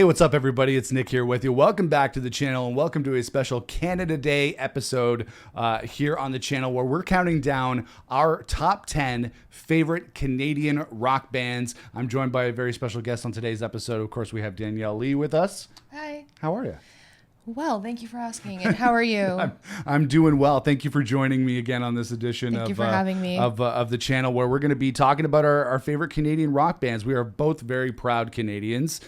Hey, what's up, everybody? It's Nick here with you. Welcome back to the channel, and welcome to a special Canada Day episode here on the channel where we're counting down our top 10 favorite Canadian rock bands. I'm joined by a very special guest on today's episode. Of course, we have Danielle Lee with us. Hi. How are you? Well, thank you for asking. And how are you? I'm doing well. Thank you for joining me again on this edition Thank you for having me. of the channel where we're going to be talking about our favorite Canadian rock bands. We are both very proud Canadians.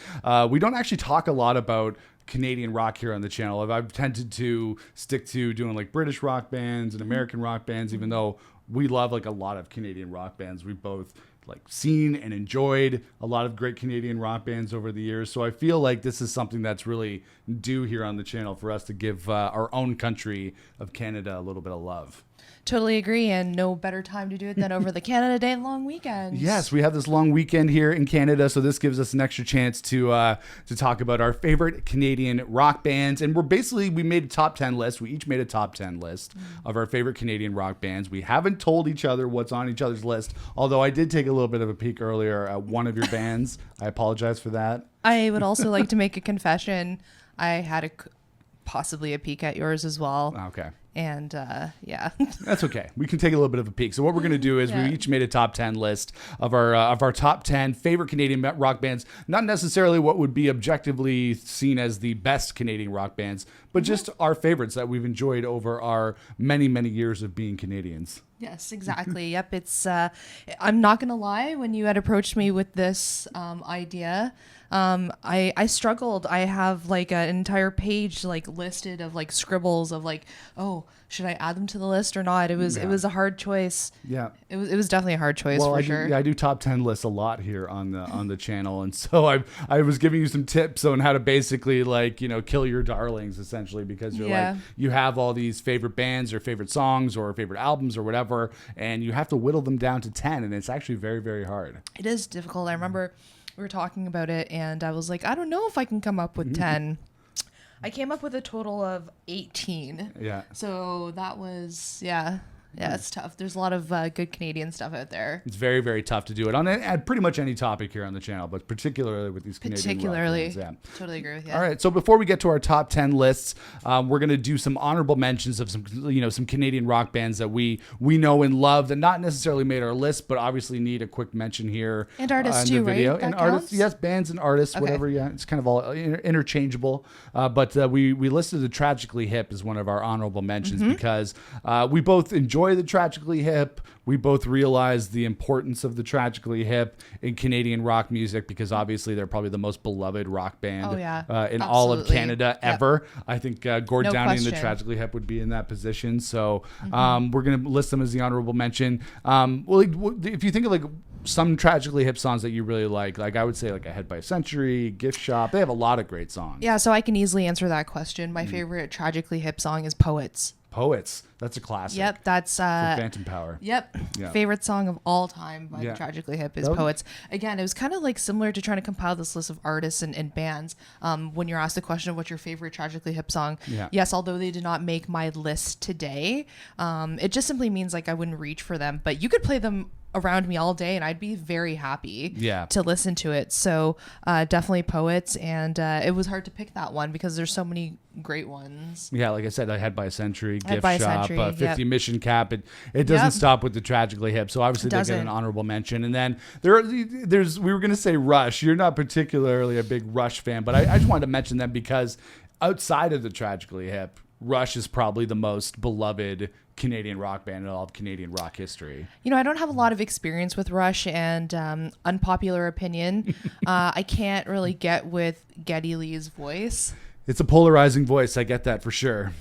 We don't actually talk a lot about Canadian rock here on the channel. I've tended to stick to doing like British rock bands and American rock bands, even though we love like a lot of Canadian rock bands. We both like seen and enjoyed a lot of great Canadian rock bands over the years. So I feel like this is something that's really due here on the channel for us to give our own country of Canada a little bit of love. Totally agree, and no better time to do it than over the Canada Day long weekend. Yes, we have this long weekend here in Canada, so this gives us an extra chance to talk about our favorite Canadian rock bands. And we made a top 10 list. We each made a top 10 list of our favorite Canadian rock bands. We haven't told each other what's on each other's list, although I did take a little bit of a peek earlier at one of your bands. I apologize for that. I would also like to make a confession. I had possibly a peek at yours as well. Okay. And yeah, that's okay. We can take a little bit of a peek. So what we're going to do is we each made a top 10 list of our top 10 favorite Canadian rock bands. Not necessarily what would be objectively seen as the best Canadian rock bands, but just our favorites that we've enjoyed over our many, many years of being Canadians. Yes, exactly. Yep. It's I'm not going to lie. When you had approached me with this idea, I struggled. I have like an entire page like listed of like scribbles of like, oh, should I add them to the list or not? It was a hard choice. Yeah. It was definitely a hard choice for sure. I do top 10 lists a lot here on the channel, and so I was giving you some tips on how to basically like, kill your darlings essentially, because you're like you have all these favorite bands or favorite songs or favorite albums or whatever, and you have to whittle them down to 10, and it's actually very, very hard. It is difficult. I remember we were talking about it, and I was like, I don't know if I can come up with 10. I came up with a total of 18. Yeah. So that was, it's tough. There's a lot of good Canadian stuff out there. It's very, very tough to do it on pretty much any topic here on the channel, but particularly with these Canadian rock bands. Yeah. Totally agree with you. All right. So before we get to our top 10 lists, we're going to do some honorable mentions of some Canadian rock bands that we know and love that not necessarily made our list, but obviously need a quick mention here. And artists in the too, video. right? And artists, yes, bands and artists, whatever. Yeah, it's kind of all interchangeable. But we listed the Tragically Hip as one of our honorable mentions because we both enjoy the Tragically Hip. We both realize the importance of the Tragically Hip in Canadian rock music because obviously they're probably the most beloved rock band in all of Canada ever. I think Gord Downie and the Tragically Hip would be in that position. So we're going to list them as the honorable mention. If you think of like some Tragically Hip songs that you really like I would say like Ahead by a Century, Gift Shop, they have a lot of great songs. Yeah, so I can easily answer that question. My favorite Tragically Hip song is Poets. Poets. That's a classic. Yep, that's Phantom Power. Yep. Yeah. Favorite song of all time by the Tragically Hip is Poets. Again, it was kind of like similar to trying to compile this list of artists and bands. When you're asked the question of what's your favorite Tragically Hip song, yes, although they did not make my list today, it just simply means like I wouldn't reach for them. But you could play them around me all day and I'd be very happy to listen to it. So definitely Poets, and it was hard to pick that one because there's so many great ones. Yeah, like I said, Ahead by a Century, Gift Shop, 50 Mission Cap. It doesn't stop with the Tragically Hip, so obviously they get an honorable mention. And then there's we were going to say Rush. You're not particularly a big Rush fan, but I just wanted to mention them because outside of the Tragically Hip, Rush is probably the most beloved Canadian rock band in all of Canadian rock history. I don't have a lot of experience with Rush, and unpopular opinion, I can't really get with Geddy Lee's voice. It's a polarizing voice. I get that for sure.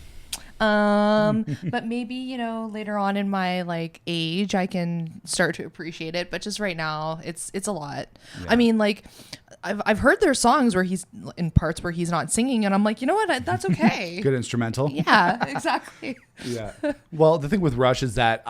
But maybe, later on in my like age, I can start to appreciate it. But just right now, it's a lot. Yeah. I mean, like I've heard their songs where he's in parts where he's not singing, and I'm like, you know what? That's okay. Good instrumental. Yeah, exactly. Yeah. Well, the thing with Rush is that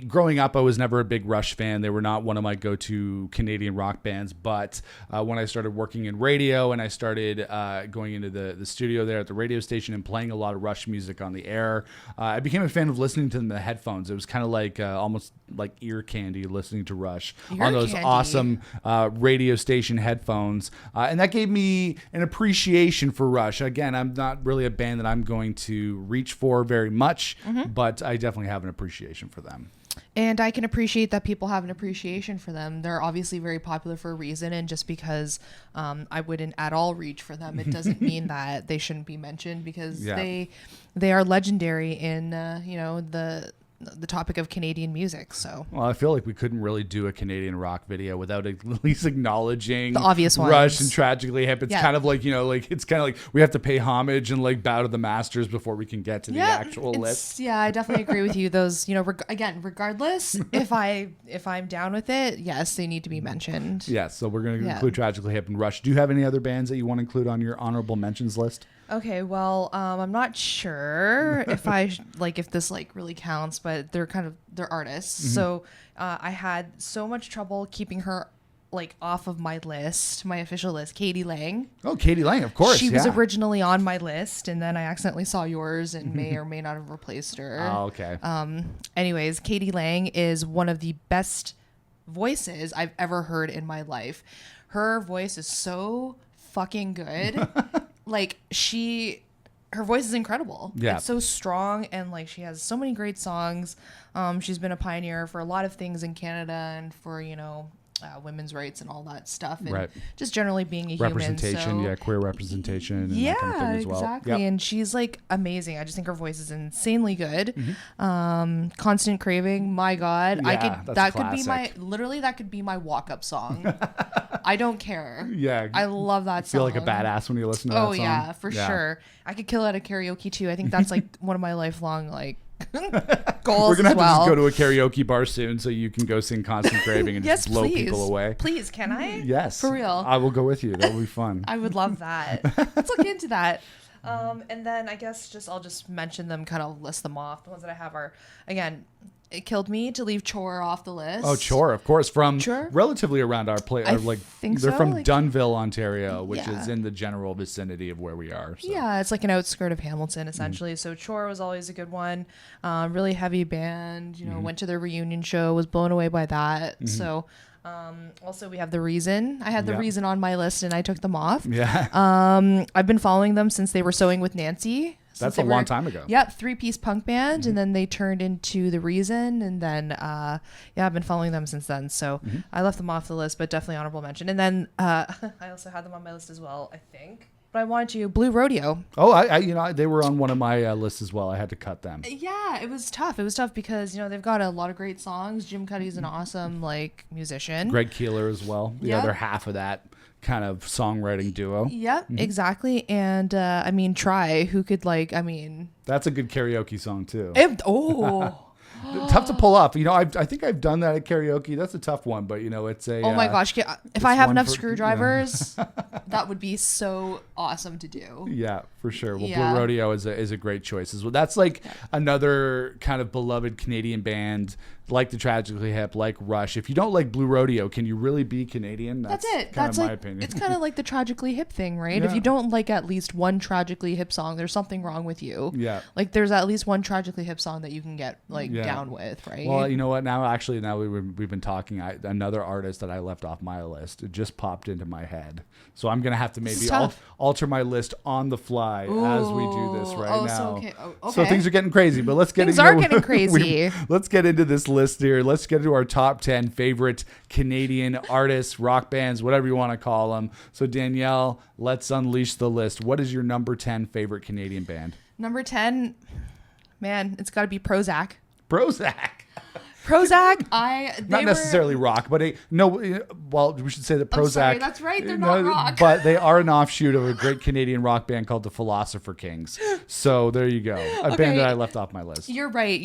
growing up, I was never a big Rush fan. They were not one of my go-to Canadian rock bands. But when I started working in radio and I started going into the studio there at the radio station and playing a lot of Rush music on the air, I became a fan of listening to them in the headphones. It was kind of like almost like ear candy listening to Rush on those awesome radio station headphones. Stones. And that gave me an appreciation for Rush. Again, I'm not really a band that I'm going to reach for very much, but I definitely have an appreciation for them. And I can appreciate that people have an appreciation for them. They're obviously very popular for a reason, and just because I wouldn't at all reach for them, it doesn't mean that they shouldn't be mentioned, because they are legendary in the topic of Canadian music. So, well, I feel like we couldn't really do a Canadian rock video without at least acknowledging the obvious ones. Rush and Tragically Hip. It's kind of like, it's kind of like we have to pay homage and like bow to the masters before we can get to the actual list. Yeah, I definitely agree with you. Those, again, regardless, if I'm down with it, yes, they need to be mentioned. Yeah, so we're going to include Tragically Hip and Rush. Do you have any other bands that you want to include on your honorable mentions list? Okay, well, I'm not sure if this really counts, but they're artists. Mm-hmm. So I had so much trouble keeping her off of my list, my official list. Katie Lang. Oh, Katie Lang, of course. She was originally on my list, and then I accidentally saw yours and may or may not have replaced her. Oh, okay. Anyways, Katie Lang is one of the best voices I've ever heard in my life. Her voice is so fucking good. Her voice is incredible. Yeah. It's so strong, and she has so many great songs. She's been a pioneer for a lot of things in Canada, and for, women's rights and all that stuff, and just generally being a representation, human. Queer representation, and that kind of thing as well. Exactly. Yep. And she's amazing. I just think her voice is insanely good. Mm-hmm. Constant Craving, my God, that could be my walk-up song. I don't care. Yeah, I love that song. Feel like a badass when you listen to that song. Oh yeah, for sure. I could kill it at karaoke too. I think that's one of my lifelong goals. We're gonna have to just go to a karaoke bar soon, so you can go sing Constant Craving and just blow people away. Please, can I? Yes, for real. I will go with you. That will be fun. I would love that. Let's look into that. And then I guess I'll just mention them, kind of list them off. The ones that I have are, again, it killed me to leave Chore off the list. Oh, Chore, of course, from relatively around our place. They're from Dunnville, Ontario, which is in the general vicinity of where we are. So. Yeah, it's like an outskirt of Hamilton, essentially. So Chore was always a good one. Really heavy band. Went to their reunion show, was blown away by that. Mm-hmm. So. Also, we have The Reason. I had The Reason on my list, and I took them off. Yeah. I've been following them since they were Sewing with Nancy. That's a long time ago. Yep, 3-piece punk band, and then they turned into The Reason, and then I've been following them since then. So I left them off the list, but definitely honorable mention. And then I also had them on my list as well, I think. But I wanted to Blue Rodeo. Oh, they were on one of my lists as well. I had to cut them. Yeah, it was tough. It was tough because they've got a lot of great songs. Jim Cuddy's an awesome musician. Greg Keeler as well. The other half of that kind of songwriting duo. Yep, exactly. And Try, who could that's a good karaoke song too. Tough to pull off. I think I've done that at karaoke. That's a tough one, but it's a. Oh my gosh! If I have enough screwdrivers, that would be so awesome to do. Yeah, for sure. Well, Blue Rodeo is a great choice as well. That's another kind of beloved Canadian band, like the Tragically Hip, like Rush. If you don't like Blue Rodeo, can you really be Canadian? That's it. That's my opinion. It's kind of like the Tragically Hip thing, right? Yeah. If you don't like at least one Tragically Hip song, there's something wrong with you. Yeah. There's at least one Tragically Hip song that you can get down with, right? Well, you know what? Now we've been talking. Another artist that I left off my list, it just popped into my head. So I'm gonna have to maybe alter my list on the fly as we do this right now. Okay. So things are getting crazy, but let's get getting crazy. Let's get into this list here. Let's get into our top 10 favorite Canadian artists, rock bands, whatever you want to call them. So Danielle, let's unleash the list. What is your number 10 favorite Canadian band? Number 10, man, it's got to be Prozac. Not necessarily rock, but we should say that Prozac. I'm sorry, that's right, they're not rock. But they are an offshoot of a great Canadian rock band called the Philosopher Kings. So there you go, a band that I left off my list. You're right.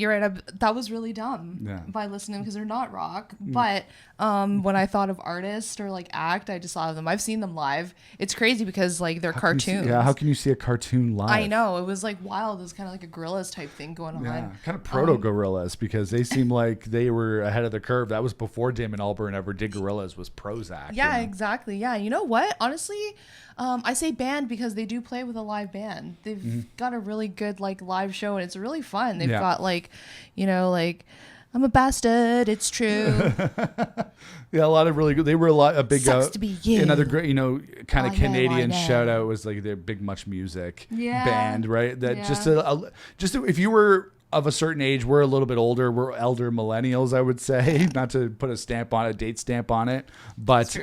That was really dumb by listening, because they're not rock. But when I thought of artist or act, I just thought of them. I've seen them live. It's crazy because they're cartoons. How can you see a cartoon live? I know, it was wild. It was kind of like a Gorillaz type thing going on. Yeah, kind of proto Gorillaz, because they seem like they were ahead of the curve. That was before Damon Albarn ever did Gorillaz, was Prozac. Yeah, exactly. Yeah, you know what? Honestly, I say band because they do play with a live band. They've got a really good live show, and it's really fun. They've got I'm a bastard. It's true. Yeah, a lot of really good. They were a big. Sucks to be you. Another great, kind of Canadian shout out was like their Big Much Music band, right? That just if you were of a certain age, we're a little bit older. We're elder millennials, I would say, not to put a date stamp on it, but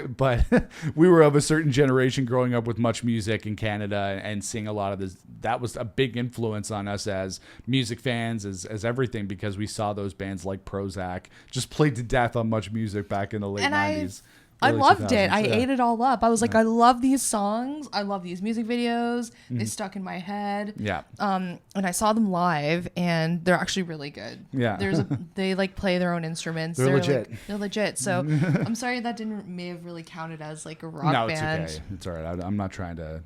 we were of a certain generation growing up with Much Music in Canada and seeing a lot of this. That was a big influence on us as music fans, as everything, because we saw those bands like Prozac just played to death on Much Music back in the late 90s. I loved it. I ate it all up. I was like, I love these songs. I love these music videos. They stuck in my head. Yeah. And I saw them live, and they're actually really good. Yeah. They like play their own instruments. They're legit. They're legit. So I'm sorry that may have really counted as like a rock band. No, it's okay. It's all right. I'm not trying to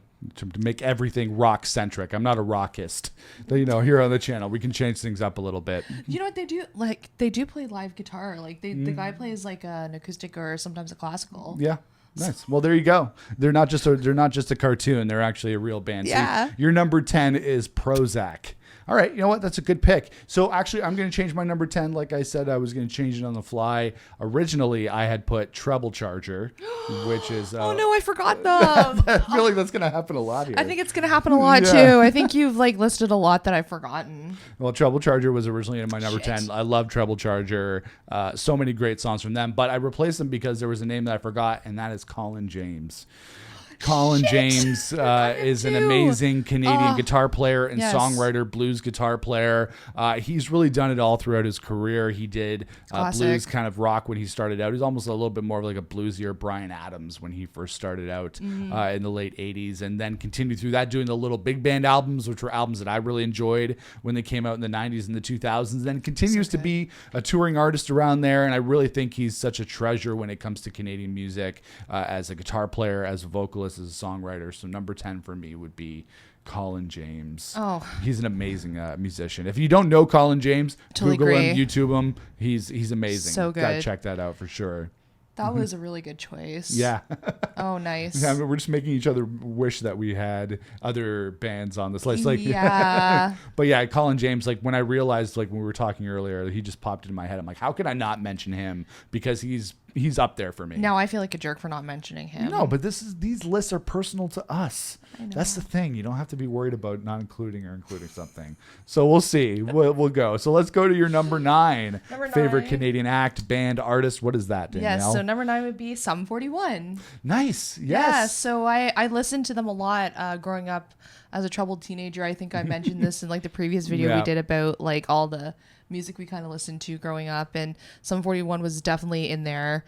make everything rock centric. I'm not a rockist. Here on the channel, we can change things up a little bit. You know what they do? Like they do play live guitar. Like the guy plays like an acoustic or sometimes a classical. Yeah. Nice. Well, there you go. They're not just a cartoon. They're actually a real band. Yeah. So your number 10 is Prozac. All right, you know what? That's a good pick. So actually, I'm going to change my number 10. Like I said, I was going to change it on the fly. Originally, I had put Treble Charger, which is... oh, no, I forgot them. I feel like that's going to happen a lot here. I think it's going to happen a lot, too. I think you've listed a lot that I've forgotten. Well, Treble Charger was originally in my number 10. I love Treble Charger. So many great songs from them. But I replaced them because there was a name that I forgot, and that is Colin James. Colin James is an amazing Canadian guitar player and songwriter, blues guitar player. He's really done it all throughout his career. He did blues kind of rock when he started out. He's almost a little bit more of like a bluesier Bryan Adams when he first started out in the late 80s, and then continued through that doing the little big band albums, which were albums that I really enjoyed when they came out in the 90s and the 2000s. Then continues to be a touring artist around there, and I really think he's such a treasure when it comes to Canadian music as a guitar player, as a vocalist, as a songwriter. So number 10 for me would be Colin James. Oh, he's an amazing musician. If you don't know Colin James, totally Google agree. him, YouTube him. He's amazing. So good. Gotta check that out for sure. That was a really good choice. Yeah. Oh, nice. Yeah, we're just making each other wish that we had other bands on this list. Yeah. But yeah, Colin James, when I realized, when we were talking earlier, he just popped into my head. I'm like, how can I not mention him? Because he's up there for me. Now I feel like a jerk for not mentioning him. No, but these lists are personal to us. I know. That's the thing. You don't have to be worried about not including or including something. So we'll see. We'll go. So let's go to your number 9. Favorite Canadian act, band, artist. What is that, Danielle? Yes, so number 9 would be Sum 41. Nice. Yes. Yeah, so I listened to them a lot growing up as a troubled teenager. I think I mentioned this in the previous video we did about all the music we kind of listened to growing up, and Sum 41 was definitely in there.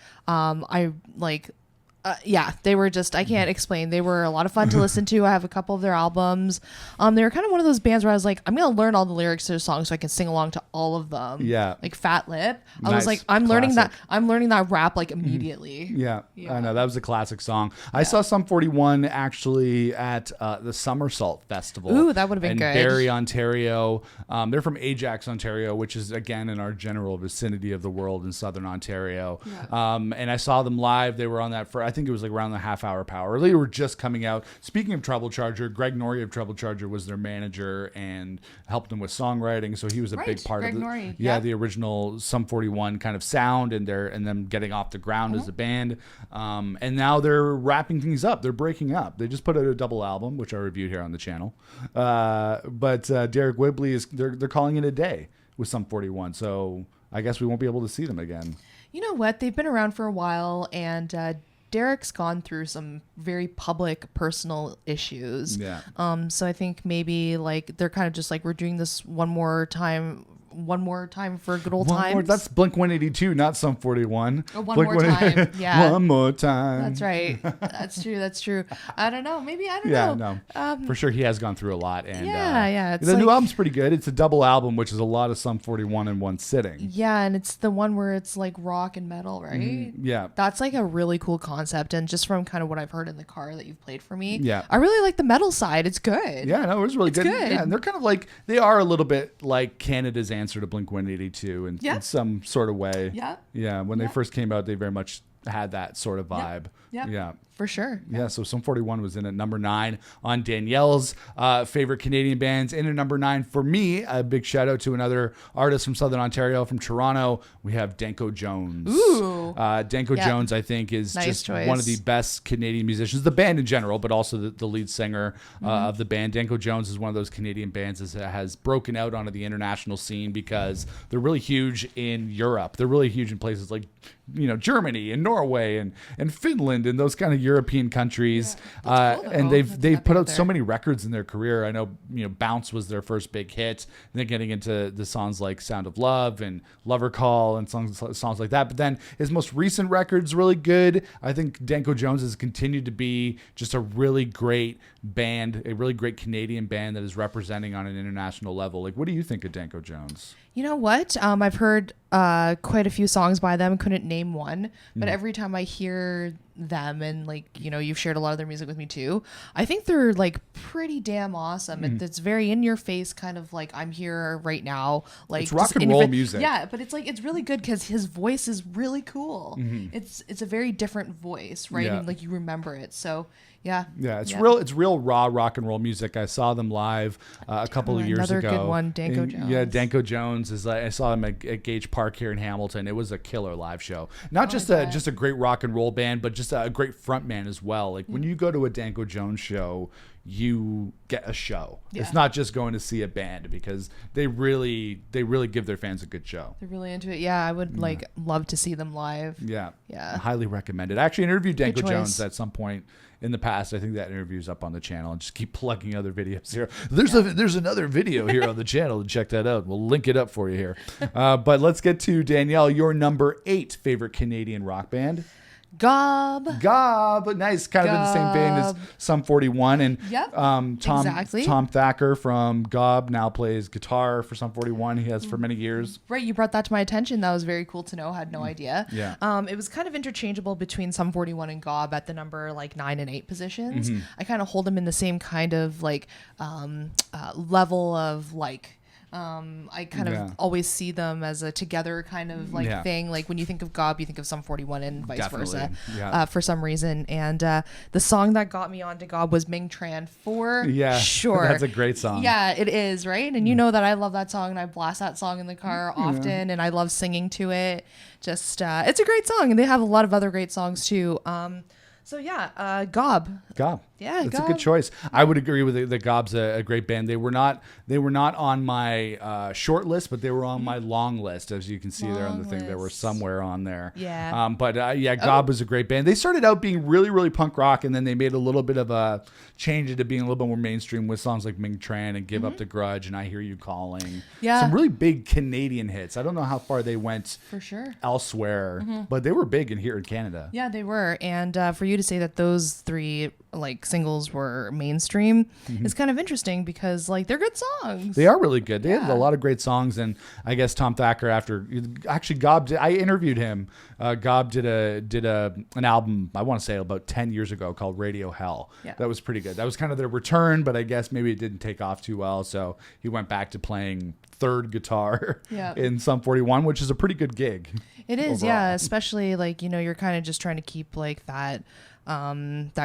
They were just, I can't explain. They were a lot of fun to listen to. I have a couple of their albums. They were kind of one of those bands where I was like, I'm going to learn all the lyrics to their songs so I can sing along to all of them. Yeah. Like Fat Lip. I Nice. was like, I'm learning that rap immediately. Yeah. I know. That was a classic song. I saw Sum 41 actually at the Somersault Festival. Ooh, that would have been in good. Barrie, Ontario. They're from Ajax, Ontario, which is, again, in our general vicinity of the world in Southern Ontario. Yeah. And I saw them live. They were on that I think it was around the half-hour power. They were just coming out. Speaking of Treble Charger, Greg Norrie of Treble Charger was their manager and helped them with songwriting. So he was a big part Greg of Norrie. the original Sum 41 kind of sound and them getting off the ground as a band. And now they're wrapping things up. They're breaking up. They just put out a double album, which I reviewed here on the channel. But Derek Whibley they're calling it a day with Sum 41. So I guess we won't be able to see them again. You know what? They've been around for a while, and Derek's gone through some very public personal issues. Yeah. So I think maybe they're kind of just we're doing this one more time for good old times. That's Blink-182, not Sum 41. Oh, one more time. Yeah. One more time. That's right. That's true. I don't know. Maybe, I don't know. Yeah, no. For sure he has gone through a lot. And yeah. The new album's pretty good. It's a double album, which is a lot of Sum 41 in one sitting. Yeah, and it's the one where it's rock and metal, right? Yeah. That's a really cool concept, and just from kind of what I've heard in the car that you've played for me, I really like the metal side. It's good. Yeah, no, it was really good. Good. Yeah, and they're kind of they are a little bit like Canada's answer to Blink-182 in some sort of way. Yeah. Yeah, when they first came out, they very much had that sort of vibe. Yeah. Yeah. For sure. Yeah, so Sum 41 was in at number 9 on Danielle's favorite Canadian bands. In at number 9 for me, a big shout out to another artist from Southern Ontario, from Toronto. We have Danko Jones. Ooh. Danko Jones, I think, is nice just choice. one of the best Canadian musicians, the band in general, but also the lead singer of the band. Danko Jones is one of those Canadian bands that has broken out onto the international scene because they're really huge in Europe. They're really huge in places like, Germany and Norway and Finland and those kind of European countries. Yeah, cool, and they've put out so many records in their career. I know, Bounce was their first big hit. And then getting into the songs like Sound of Love and Lover Call and songs like that. But then his most recent record's really good. I think Danko Jones has continued to be just a really great band, a really great Canadian band that is representing on an international level. Like, what do you think of Danko Jones? You know what? I've heard quite a few songs by them. Couldn't name one, but every time I hear them, and you've shared a lot of their music with me too, I think they're like pretty damn awesome. It's very in your face, kind of like I'm here right now. Like it's rock and roll music. Yeah, but it's really good because his voice is really cool. It's a very different voice, right? Yeah. And like you remember it. So yeah, it's real raw rock and roll music. I saw them live a couple of years ago. Another good one, Danko Jones. Yeah, Danko Jones is. I saw him at Gage Park here in Hamilton. It was a killer live show. Not just a great rock and roll band, but just a great front man as well. Like when you go to a Danko Jones show, you get a show. Yeah. It's not just going to see a band, because they really give their fans a good show. They're really into it. Yeah, I would love to see them live. Yeah. I highly recommend it. I actually interviewed Danko Jones at some point in the past. I think that interview's up on the channel, and just keep plugging other videos here. There's another video here on the channel to check that out. We'll link it up for you here. But let's get to Danielle, your number 8 favorite Canadian rock band. Gob, nice, kind of in the same vein as Sum 41, and Tom Thacker from Gob now plays guitar for Sum 41. He has for many years. Right, you brought that to my attention. That was very cool to know. Had no idea. Yeah. It was kind of interchangeable between Sum 41 and Gob at the number 9 and 8 positions. I kind of hold them in the same kind of level of I kind of always see them as a together kind of thing. Like when you think of Gob, you think of Sum 41 and vice versa for some reason. And the song that got me onto Gob was Ming Tran for sure. That's a great song. Yeah, it is, right? And you know that I love that song, and I blast that song in the car often, and I love singing to it. Just it's a great song, and they have a lot of other great songs too. Gob. Yeah, that's a good choice. I would agree with it that Gob's a great band. They were not on my short list, but they were on my long list, as you can see there on the thing. They were somewhere on there. Yeah. Gob was a great band. They started out being really, really punk rock, and then they made a little bit of a change into being a little bit more mainstream with songs like Ming Tran and Give Up the Grudge and I Hear You Calling. Yeah. Some really big Canadian hits. I don't know how far they went for sure elsewhere, but they were big here in Canada. Yeah, they were. And for you to say that those 3 singles were mainstream is kind of interesting, because they're good songs. They are really good. They have a lot of great songs. And I guess Tom Thacker, Gob I interviewed him. Gob did an album, I want to say about 10 years ago, called Radio Hell. That was pretty good. That was kind of their return, but I guess maybe it didn't take off too well, so he went back to playing third guitar in Sum 41, which is a pretty good gig. It is overall. Especially you're kind of just trying to keep that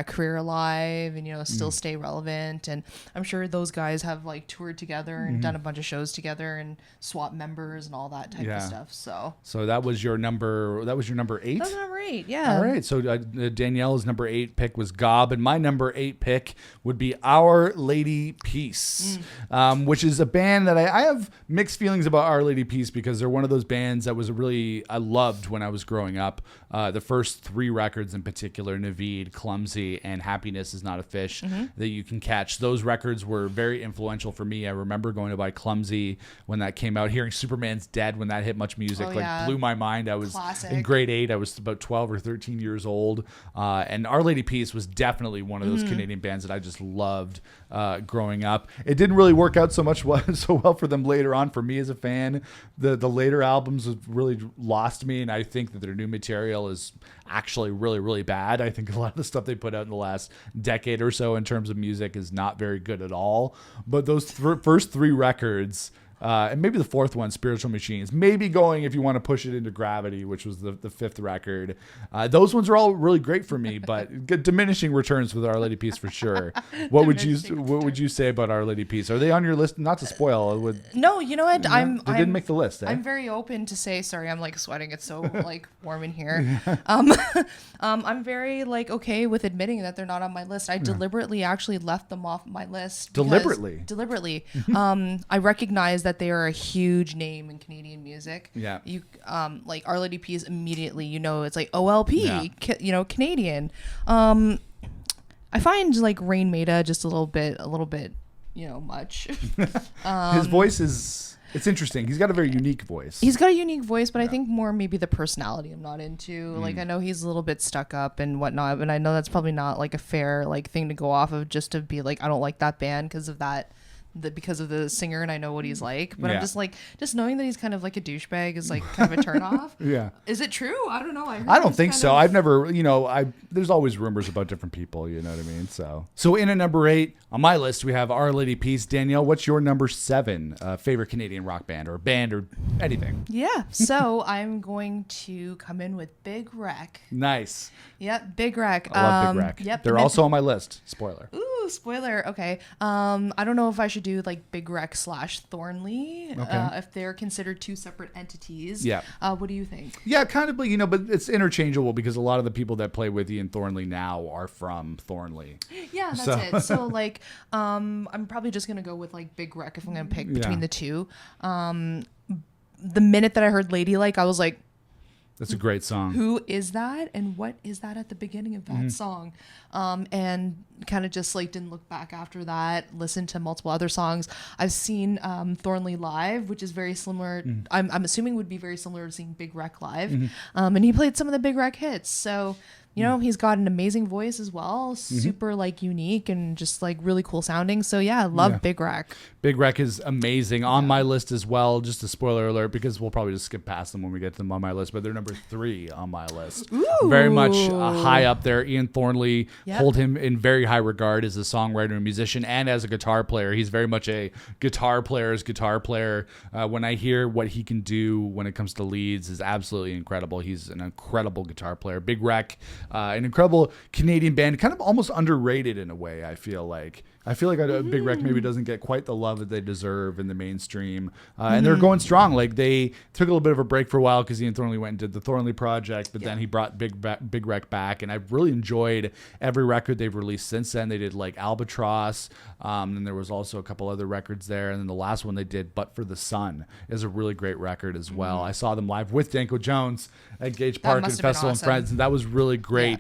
career alive and still stay relevant. And I'm sure those guys have toured together and done a bunch of shows together and swapped members and all that type of stuff. So that was your number 8? That was number 8, yeah. All right, so Danielle's number 8 pick was Gob, and my number 8 pick would be Our Lady Peace, which is a band that I have mixed feelings about. Our Lady Peace, because they're one of those bands that I loved when I was growing up. The first 3 records in particular, Naveed, Clumsy, and Happiness Is Not a Fish, that you can catch. Those records were very influential for me. I remember going to buy Clumsy when that came out, hearing Superman's Dead when that hit Much Music, blew my mind. I was in grade 8. I was about 12 or 13 years old. And Our Lady Peace was definitely one of those Canadian bands that I just loved growing up. It didn't really work out so well for them later on for me as a fan. The later albums have really lost me, and I think that their new material is actually really, really bad. I think a lot of the stuff they put out in the last decade or so in terms of music is not very good at all. But those first 3 records and maybe the fourth one, Spiritual Machines. Maybe going if you want to push it into Gravity, which was the fifth record. Those ones are all really great for me, but diminishing returns with Our Lady Peace for sure. What would you say about Our Lady Peace? Are they on your list? Not to spoil. No, you know what? They didn't make the list. I'm very open to say. Sorry, I'm like sweating. It's so like warm in here. I'm very like okay with admitting that they're not on my list. I deliberately actually left them off my list. Deliberately. I recognize that they are a huge name in Canadian music. Yeah. You like Our Lady Peace immediately. You know, it's like OLP. Yeah. Canadian. I find like Rain Maida just a little bit, much. His voice is. It's interesting. He's got a very unique voice. He's got a unique voice, but I think more maybe the personality I'm not into. Like I know he's a little bit stuck up and whatnot, and I know that's probably not like a fair like thing to go off of just to be like I don't like that band because of that. Because of the singer and I know what he's like, but I'm just like knowing that he's kind of like a douchebag is like kind of a turn off. Yeah. Is it true? I don't know. I don't think so. I've never, there's always rumors about different people, you know what I mean? So in at number 8 on my list, we have Our Lady Peace. Danielle, what's your number 7 favorite Canadian rock band or anything? Yeah. So I'm going to come in with Big Wreck. Nice. Yep. Big Wreck. I love Big Wreck. Yep. They're also on my list. Spoiler. Ooh, spoiler. Okay. I don't know if I should do like Big Wreck / Thornley, if they're considered two separate entities. Yeah. What do you think? Yeah, kind of, but it's interchangeable because a lot of the people that play with Ian Thornley now are from Thornley. Yeah, that's it. So like, I'm probably just gonna go with like Big Wreck if I'm gonna pick between the two. The minute that I heard Ladylike, I was like, that's a great song. Who is that? And what is that at the beginning of that song? And kind of just like didn't look back after that. Listened to multiple other songs. I've seen Thornley live, which is very similar. I'm assuming would be very similar to seeing Big Wreck live. And he played some of the Big Wreck hits. So he's got an amazing voice as well. Super like unique and just like really cool sounding. So yeah, I love Big Wreck. Big Wreck is amazing on my list as well. Just a spoiler alert because we'll probably just skip past them when we get to them on my list, but they're number 3 on my list. Ooh. Very much high up there. Ian Thornley, hold him in very high regard as a songwriter and musician and as a guitar player. He's very much a guitar player's guitar player. When I hear what he can do when it comes to leads is absolutely incredible. He's an incredible guitar player. Big Wreck, an incredible Canadian band, kind of almost underrated in a way, I feel like. A Big Wreck maybe doesn't get quite the love that they deserve in the mainstream. And they're going strong. Like they took a little bit of a break for a while because Ian Thornley went and did the Thornley Project, but then he brought Big Wreck back. And I've really enjoyed every record they've released since then. They did like Albatross. And there was also a couple other records there. And then the last one they did, But for the Sun, is a really great record as well. I saw them live with Danko Jones at Gage Park and Festival and Friends. And that was really great.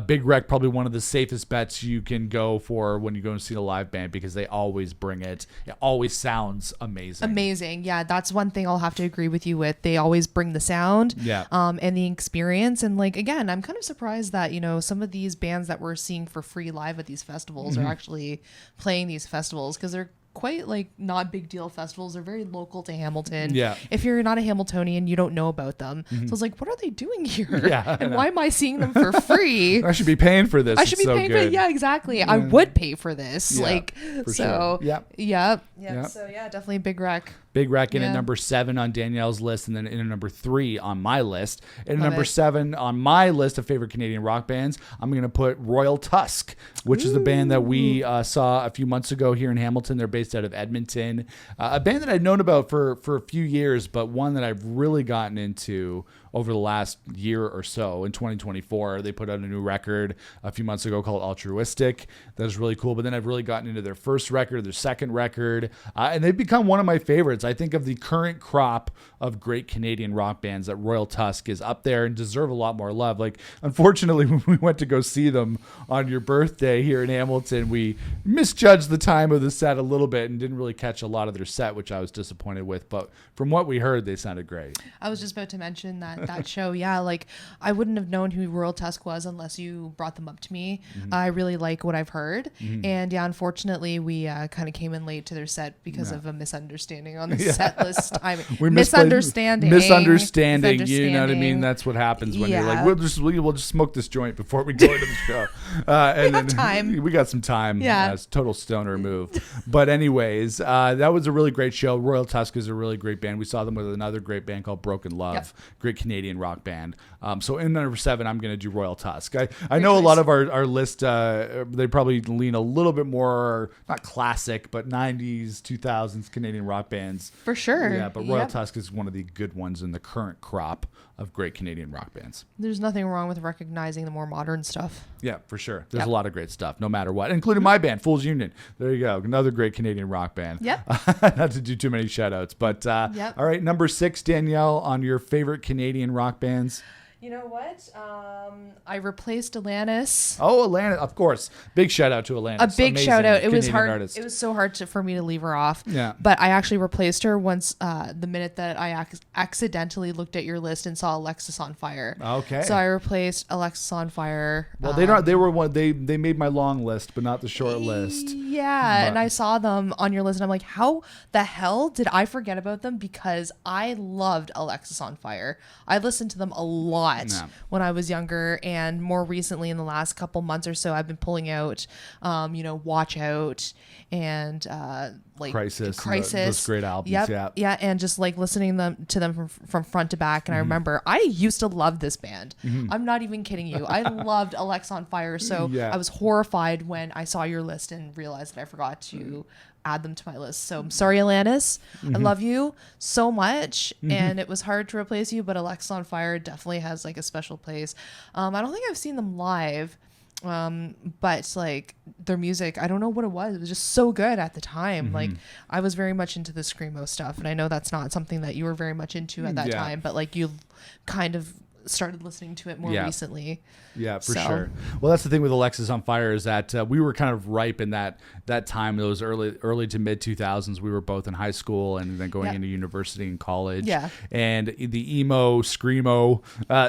Big Wreck, probably one of the safest bets you can go for when you go and see a live band because they always bring it. It always sounds amazing. Yeah, that's one thing I'll have to agree with you with. They always bring the sound and the experience. And like, again, I'm kind of surprised that, some of these bands that we're seeing for free live at these festivals are actually playing these festivals because they're quite like not big deal festivals. They're very local to Hamilton. Yeah. If you're not a Hamiltonian, you don't know about them. So it's like, what are they doing here? Yeah. And why am I seeing them for free? I should be paying for this. I should be paying for it. Yeah, exactly. I would pay for this. Yeah, for sure. Yeah. So yeah, definitely Big Wreck. Big Wreck in at number 7 on Danielle's list, and then in at number 3 on my list. And number 7 on my list of favorite Canadian rock bands, I'm going to put Royal Tusk, which is a band that we saw a few months ago here in Hamilton. They're based out of Edmonton. A band that I'd known about for a few years, but one that I've really gotten into over the last year or so. In 2024, they put out a new record a few months ago called Altruistic. That was really cool. But then I've really gotten into their first record, their second record, and they've become one of my favorites. I think of the current crop of great Canadian rock bands that Royal Tusk is up there and deserve a lot more love. Like, unfortunately, when we went to go see them on your birthday here in Hamilton, we misjudged the time of the set a little bit and didn't really catch a lot of their set, which I was disappointed with. But from what we heard, they sounded great. I was just about to mention that that show. Yeah, like I wouldn't have known who Royal Tusk was unless you brought them up to me. I really like what I've heard, and yeah, unfortunately, we kind of came in late to their set because of a misunderstanding on the set list timing. Misunderstanding. You know what I mean? That's what happens when you're like, we'll just smoke this joint before we go into the show. And we have time. We got some time. Yeah, it's total stoner move. But anyways, that was a really great show. Royal Tusk is a really great band. We saw them with another great band called Broken Love, great Canadian rock band. So in number 7, I'm going to do Royal Tusk. I know a lot of our list, they probably lean a little bit more, not classic, but 90s, 2000s Canadian rock bands. For sure. Yeah, but Royal Tusk is one of the good ones in the current crop of great Canadian rock bands. There's nothing wrong with recognizing the more modern stuff. Yeah, for sure. There's a lot of great stuff, no matter what, including my band, Fools Union. There you go. Another great Canadian rock band. Yep. Not to do too many shout outs, but all right, number 6, Danielle, on your favorite Canadian rock bands. You know what? I replaced Alanis. Oh, Alanis, of course. Big shout out to Alanis. A big shout out. It Canadian was hard. Artist. It was so hard for me to leave her off. Yeah. But I actually replaced her once the minute that I accidentally looked at your list and saw Alexisonfire. Okay. So I replaced Alexisonfire. Well, they made my long list, but not the short list. Yeah, and I saw them on your list, and I'm like, how the hell did I forget about them? Because I loved Alexisonfire. I listened to them a lot when I was younger, and more recently in the last couple months or so, I've been pulling out, Watch Out and like Crisis, those great albums. Yeah, and just like listening to them from front to back. And I remember I used to love this band. I'm not even kidding you. I loved Alexisonfire, so I was horrified when I saw your list and realized that I forgot to add them to my list. So I'm sorry, Alanis. I love you so much, and it was hard to replace you, but Alexisonfire definitely has like a special place. I don't think I've seen them live, but like their music, I don't know what it was. It was just so good at the time. Like I was very much into the screamo stuff, and I know that's not something that you were very much into at that time, but like you kind of started listening to it more recently. Yeah, for sure. Well, that's the thing with Alexisonfire is that we were kind of ripe in that time, those early to mid 2000s. We were both in high school and then going into university and college. Yeah. And the emo, screamo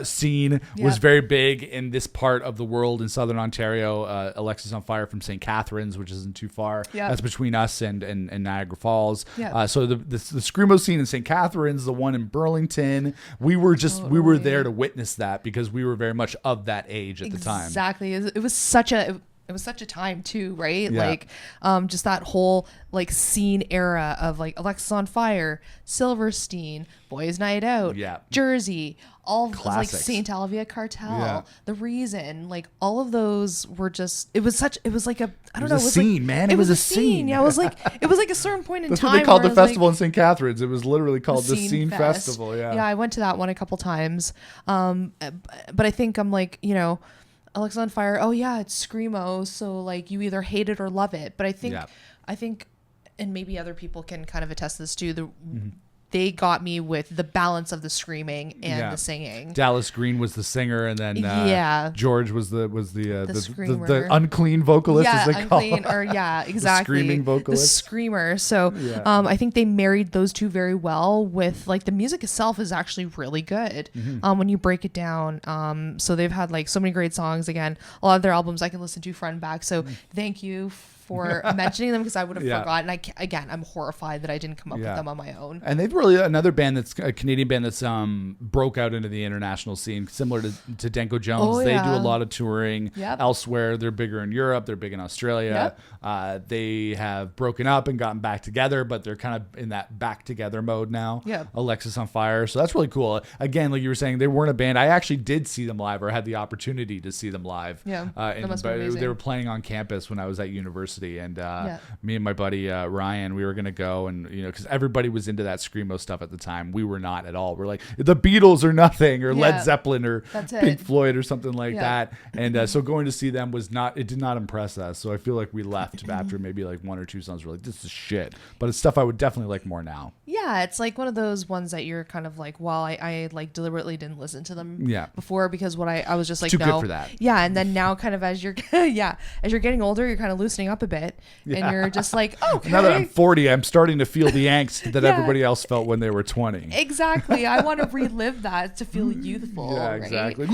scene was very big in this part of the world in Southern Ontario. Alexisonfire from St. Catharines, which isn't too far. That's between us and Niagara Falls. So the screamo scene in St. Catharines, the one in Burlington, we were there to witness that because we were very much of that age at the time. Exactly. It was such a time too, right? Like just that whole like scene era of like Alexisonfire, Silverstein, Boys Night Out, Jersey, all like St. Alvia Cartel, The Reason, like all of those were just it was like a I don't know, it was a scene, man. It was a scene. Yeah, it was like a certain point in time. That's what they called the festival in St. Catharines. It was literally called the Scene Festival. Yeah, I went to that one a couple times. But I think I'm like, Alexisonfire, oh yeah, it's screamo, so like you either hate it or love it. But I think and maybe other people can kind of attest to this too, they got me with the balance of the screaming and the singing. Dallas Green was the singer, and then George was the unclean vocalist, as they call him. Exactly. The screaming vocalist. The screamer. So I think they married those two very well with like the music itself is actually really good when you break it down. So they've had like so many great songs. Again, a lot of their albums I can listen to front and back. So thank you for mentioning them because I would have forgotten. I'm horrified that I didn't come up with them on my own. And they've really another band that's a Canadian band that's broke out into the international scene, similar to Denko Jones. They do a lot of touring elsewhere. They're bigger in Europe. They're big in Australia. They have broken up and gotten back together, but they're kind of in that back together mode now. Alexisonfire. So that's really cool. Again, like you were saying, they weren't a band. I actually did see them live, or had the opportunity to see them live. That must be amazing. They were playing on campus when I was at university. And me and my buddy Ryan, we were gonna go, and because everybody was into that screamo stuff at the time. We were not at all. We're like the Beatles or nothing, or Led Zeppelin or Pink Floyd or something like that. And so going to see them did not impress us. So I feel like we left after maybe like one or two songs. We're like, this is shit. But it's stuff I would definitely like more now. Yeah, it's like one of those ones that you're kind of like, well, I like deliberately didn't listen to them before because I was just like, too good for that. Yeah, and then now kind of as you're getting older, you're kind of loosening up a bit, and you're just like, okay. Now that I'm 40, I'm starting to feel the angst that everybody else felt when they were 20. Exactly. I want to relive that to feel youthful. Yeah, right? exactly.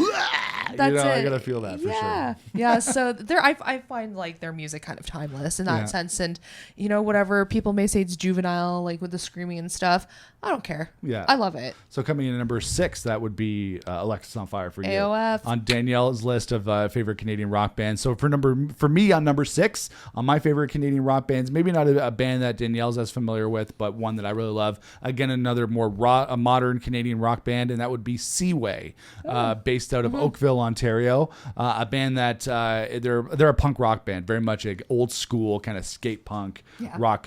That's it. I gotta feel that for sure. Yeah. So I find like their music kind of timeless in that sense, and whatever people may say it's juvenile, like with the screaming and stuff. I don't care. Yeah, I love it. So coming in at number 6, that would be Alexisonfire for you. AOF on Danielle's list of favorite Canadian rock bands. So for me on number 6 on my favorite Canadian rock bands, maybe not a band that Danielle's as familiar with, but one that I really love. Again, another more a modern Canadian rock band, and that would be Seaway, based out of Oakville, Ontario. A band that they're a punk rock band, very much a old school kind of skate punk rock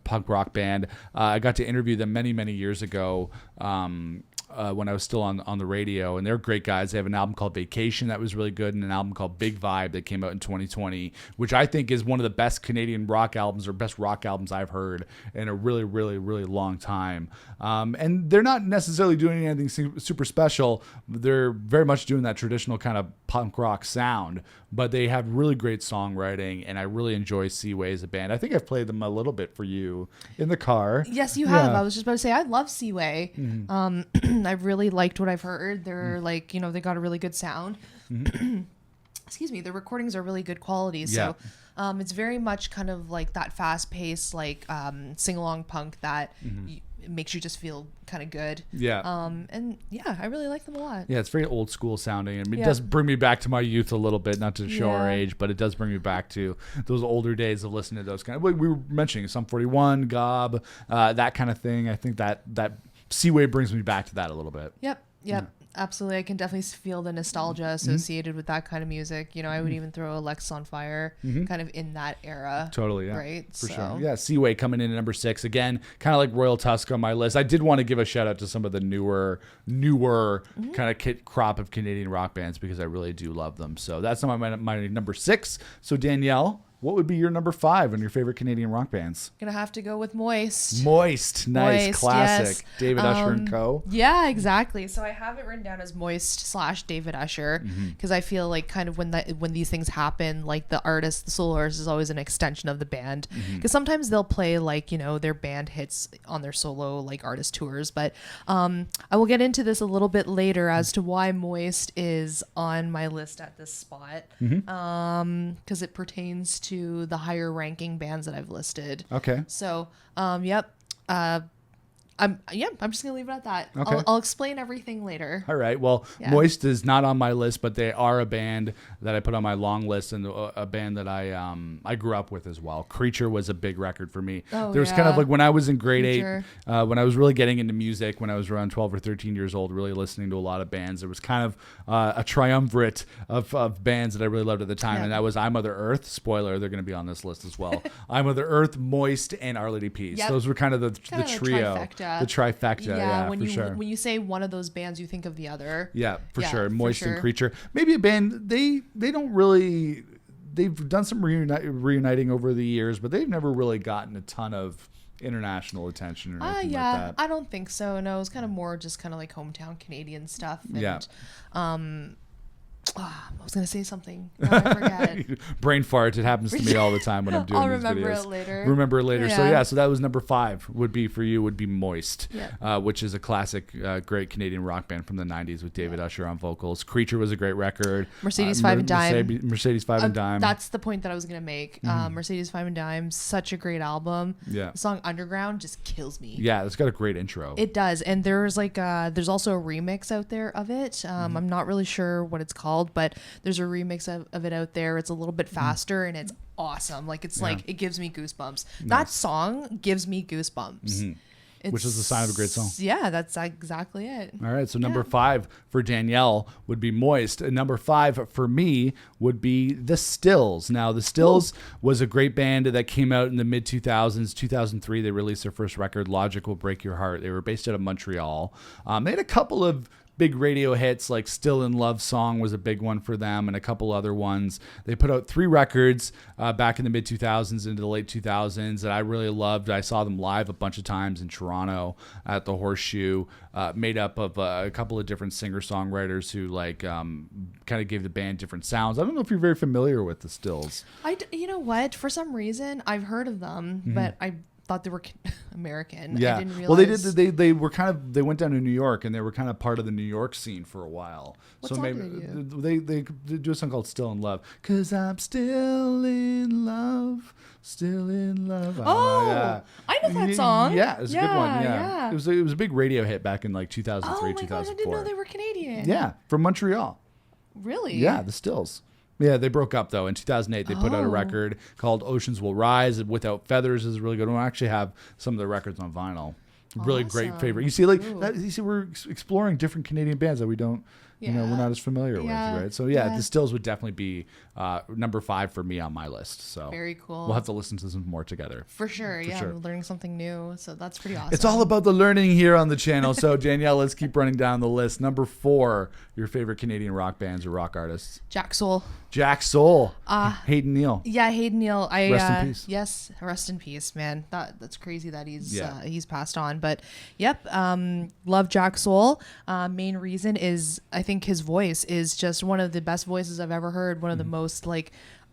punk rock band. I got to interview them many years ago. When I was still on the radio, and they're great guys. They have an album called Vacation that was really good, and an album called Big Vibe that came out in 2020, which I think is one of the best Canadian rock albums or best rock albums I've heard in a really long time. And they're not necessarily doing anything super special. They're very much doing that traditional kind of punk rock sound, but they have really great songwriting, and I really enjoy Seaway as a band. I think I've played them a little bit for you in the car. Yes, you have. I was just about to say, I love Seaway. I've really liked what I've heard. They're they got a really good sound. Excuse me. Their recordings are really good quality. So it's very much kind of like that fast paced, like sing-along punk that it makes you just feel kind of good. And I really like them a lot. Yeah, it's very old school sounding. I mean, it does bring me back to my youth a little bit, not to show our age, but it does bring me back to those older days of listening to those kind of, we were mentioning Sum 41, Gob, that kind of thing. I think that Seaway brings me back to that a little bit. Yep. Absolutely. I can definitely feel the nostalgia associated with that kind of music. I would even throw Alexisonfire kind of in that era. Totally, yeah. Right? For sure. Yeah, Seaway coming in at number 6. Again, kind of like Royal Tusk on my list. I did want to give a shout out to some of the newer kind of crop of Canadian rock bands because I really do love them. So that's my number 6. So Danielle, what would be your number 5 on your favorite Canadian rock bands? Gonna have to go with Moist. Nice, classic. Yes. David Usher and Co. Yeah, exactly. So I have it written down as Moist/David Usher because I feel like kind of when these things happen, like the solo artist is always an extension of the band. Because sometimes they'll play like their band hits on their solo like artist tours, but I will get into this a little bit later as to why Moist is on my list at this spot. Because it pertains to the higher ranking bands that I've listed. Okay. So, I'm just gonna leave it at that. Okay. I'll explain everything later. All right. Well, Moist is not on my list, but they are a band that I put on my long list, and a band that I grew up with as well. Creature was a big record for me. There was kind of like when I was in grade 8, when I was really getting into music, when I was around 12 or 13 years old, really listening to a lot of bands. There was kind of a triumvirate of bands that I really loved at the time, and that was I Mother Earth. Spoiler, they're going to be on this list as well. I Mother Earth, Moist, and Our Lady Peace. Yep. Those were kind of the trio. The trifecta, yeah, when sure. When you say one of those bands, you think of the other. Yeah, for sure. Moist and Creature. Maybe a band, they don't really, they've done some reuniting over the years, but they've never really gotten a ton of international attention or anything like that. I don't think so. No, it's kind of more just kind of like hometown Canadian stuff. And, I was going to say something. No, I forget. Brain fart. It happens to me all the time when I'm doing these videos. Remember it later. So that was number 5 would be Moist, which is a classic, great Canadian rock band from the 90s with David Usher on vocals. Creature was a great record. Mercedes 5 and Dime. Mercedes 5 and Dime. That's the point that I was going to make. Mercedes 5 and Dime, such a great album. Yeah. The song Underground just kills me. Yeah, it's got a great intro. It does. And there's there's also a remix out there of it. I'm not really sure what it's called, but there's a remix of it out there. It's a little bit faster and it's awesome. Like it gives me goosebumps. Nice. That song gives me goosebumps. Which is the sign of a great song. Yeah, that's exactly it. All right, so number 5 for Danielle would be Moist. And number 5 for me would be The Stills. Now, The Stills was a great band that came out in the mid-2000s. 2003, they released their first record, Logic Will Break Your Heart. They were based out of Montreal. They had a couple of big radio hits like Still in Love Song was a big one for them, and a couple other ones. They put out 3 records back in the mid 2000s into the late 2000s that I really loved. I saw them live a bunch of times in Toronto at the Horseshoe, made up of a couple of different singer-songwriters who kind of gave the band different sounds. I don't know if you're very familiar with the Stills. You know what? For some reason, I've heard of them, but I thought they were American. Yeah. I didn't realize. Well, they did. They were kind of. They went down to New York, and they were kind of part of the New York scene for a while. What so song maybe did they do a song called "Still in Love." 'Cause I'm still in love, still in love. Oh, yeah. I know that song. Yeah, it was a good one. Yeah. It was a big radio hit back in like 2003, oh my 2004. gosh, I didn't know they were Canadian. Yeah, from Montreal. Really? Yeah, the Stills. Yeah, they broke up though. In 2008, they put out a record called "Oceans Will Rise." Without Feathers is a really good one. I actually have some of their records on vinyl. Really great favorite. You see, we're exploring different Canadian bands that we don't, we're not as familiar with, right? So the Stills would definitely be number 5 for me on my list. So very cool. We'll have to listen to some more together. For sure. I'm learning something new. So that's pretty awesome. It's all about the learning here on the channel. So Danielle, let's keep running down the list. Number 4, your favorite Canadian rock bands or rock artists. Jack Soul. Jack Soul. Hayden Neal. Yeah, Hayden Neal. Rest in peace. Yes, rest in peace, man. That's crazy that he's passed on. But yep, love Jack Soul. Main reason is I think his voice is just one of the best voices I've ever heard. One of the most